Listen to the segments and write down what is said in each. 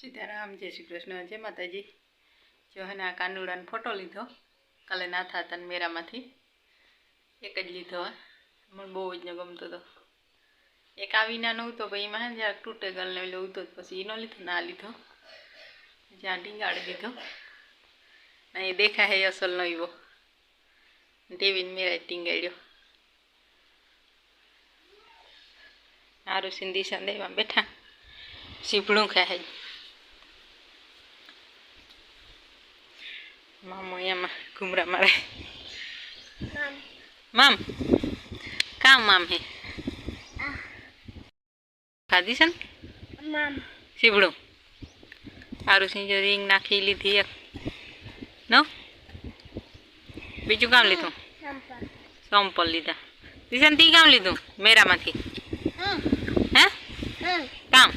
सीताराम जय श्री कृष्ण जय माताजी। जो है आ कानुड़ा फोटो लीधो काले ना था मेरा में एक ज लीधो मन बहु ज गमतो तो एक आ विना नो तो भाई में जरा तूटे गल ने लो तो पी नो लीधो ना लीधो ज्यादा टींगाड़ी दीधो ये देखा है असल नो एवो टीवी मेरा टींगाड़ो आरु सिंधी संदे में बैठा सीपड़ू खाए मामो यहाँ घूमरा मारे माम का माम है खाधी सन सीपड़ू आरु सिंह जो रिंग नाखी लीधी एक नो बीजू काम लीधु संपल लीधा दिशन ती काम लीधु मेरा माथी हैं काम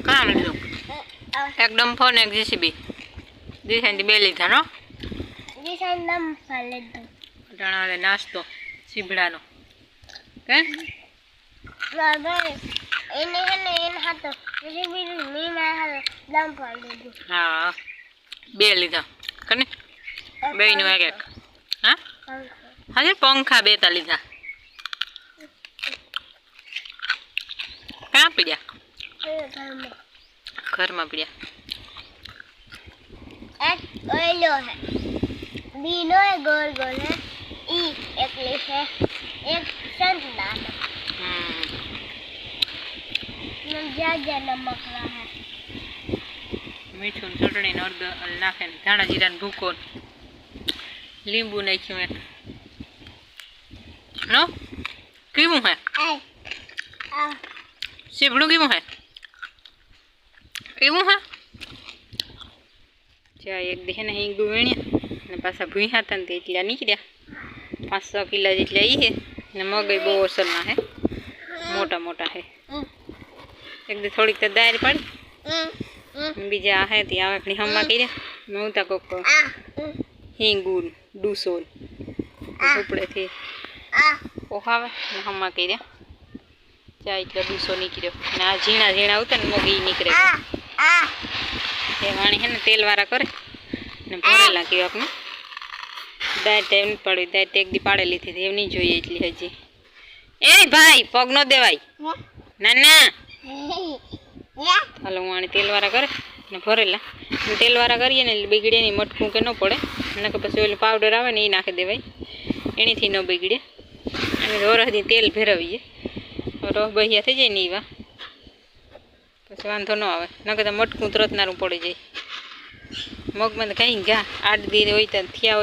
काम लीधु एकदम फोन एक जेसीबी दिशन बे लीधा नो दिशन दम लीधु ટાણા નાસ્તો સીબડાનો કે બાબા એને એને હાતો જેસીબી મી ના હાલો દમ પાડી દીધું હા બે લીધા કને બે નું એક એક હા હાજર પંખા બે તા લીધા ક્યાં પડ્યા ઘરમાં પડ્યા એક ઓઈલો હે बीनो है गोल गोल है ई एक लिख है एक संतरा ज्यादा नमक रहा है मीठू चटनी अर्ध नाखे धाणा जीरा भूको लींबू नाख्यू एक नो केवू है सीबड़ू केवू है केवू है चा एक देखे नहीं गुवेणिया ने पासा भूहा था एटला निकलिया 500 किलो जेटला ई है ने मगई बहु असल में है मोटा मोटा है एक दी थोड़ी तो दार पड़ी बीजा है ती आवकनी हम्मा कर्या नौता कोक हींगून डूसोल उपड़े थी ओहावे ने हम्मा कर्या चा एटला डूसो निकल्यो ने आ झीणा झीणा उतर मगई निकळे ए वाणी है ने तेल वाला करे ने भरेला के आपने दाय टाइम पड़ी दाय एक दी पाड़ेली थी एव नहीं જોઈએ એટલી હજી ए भाई पग न देवाय ना ना हालो वाणी तेल वाला करे ने भरेला तेल वाला करिए ने बिगड़े नहीं मटकू के न पड़े ने के પછી ઓલો પાવડર આવે ને ઈ નાખી દેવાય એનીથી ન બગડે અને રોરહદી તેલ ભેરવીએ રોહ બહિયા થઈ જાય ને ઈવા પછી વાંધો ન આવે નકે તો મટકું તરતનારું પડી જાય मग में कहीं घा 8 दिन हो थिया हो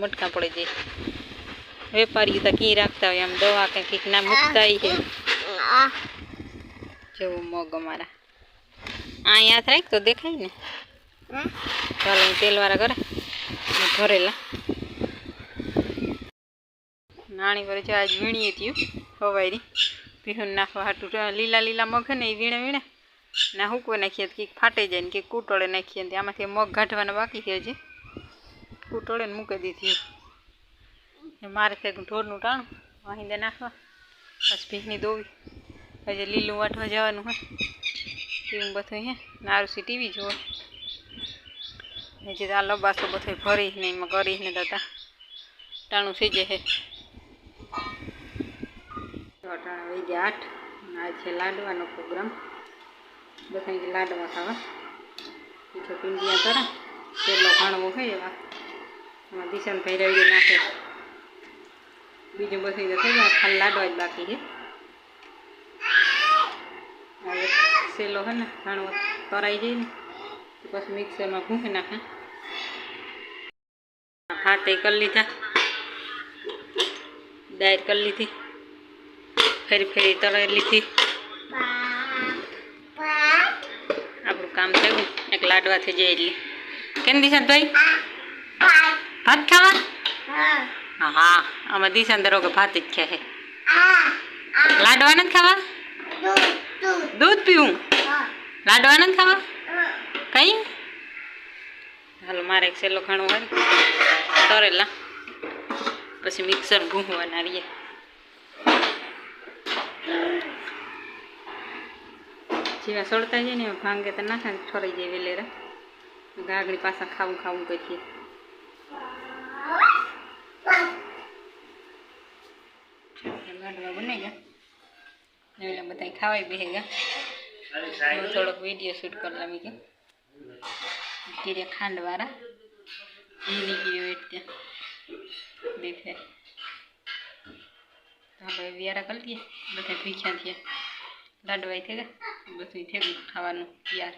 मटका पड़े जाए वेपारी तो कहीं राखता हो आम दवा कहीं ना मुकता ही है जो मग अमरा आ याद राख तो देखाय ने चलो तेल वाला करे भरेला नानी पर आज वीणीए थी हवारी पीहू नाखवा हाटू लीला लीला मग है ने वीणे वीणे ना हुकवे नाखीए कि फाटे जाए कि कूटोड़े नाखीए आमांथी मग काढवाना बाकी है हजी कूटोड़े मूकी दीधी मारे थे ढोरनु टाणुं वहीं दे नाखवा बस भीखनी दोवी हजे लीलू वाटवा जवानुं है एवं बधुं है नारुसी टीवी जोवे हजी आ लबासो बधो भरीने एमां करीने दादा टाणुं थई जाए टाणा वही 8 आज छे लाडवानो प्रोग्राम बधाई लाडवा खावा पीछे पींडिया करा पेलो घणवो है एवं दिशन भाई रही नाखे बीजू बधाई तो थी खाली लाडवा ज बाकी है सेलो है ने घणवो कराई जाए ने बस मिक्सर में भूखी नाखे भात कर लीधा दार कर लीधी फेरी फेरी तराई लीधी आपणु काम थयुं एक लाडवा थी जाए एटले केम दिशांत भाई भात खावा हाँ हाँ आम दिशांत दरो के भात ज खाए लाडवा न खावा दूध पीवू लाडवा न खावा कई हालो मारे एक सेलो घणो है तरेला पछी मिक्सर भूंहवाना रहीए જેવા સળતા જાય ને એમાં ભાંગે તો નાખે ઠરાઈ જાય વેલેરા આગળ પાછા ખાવું ખાવું કરીએ લાડવા બને ગયા એટલે બધા ખાવાય બેસે ગયા થોડોક વિડીયો શૂટ કરલા મી કે ખાંડવાળા એની ગયો એટલે દેખાય આપણે વ્યારા કરી દઈએ બધા ભીખ્યા થયા લાડવાઈ થઈ ગયા બધું થયું ખાવાનું યાર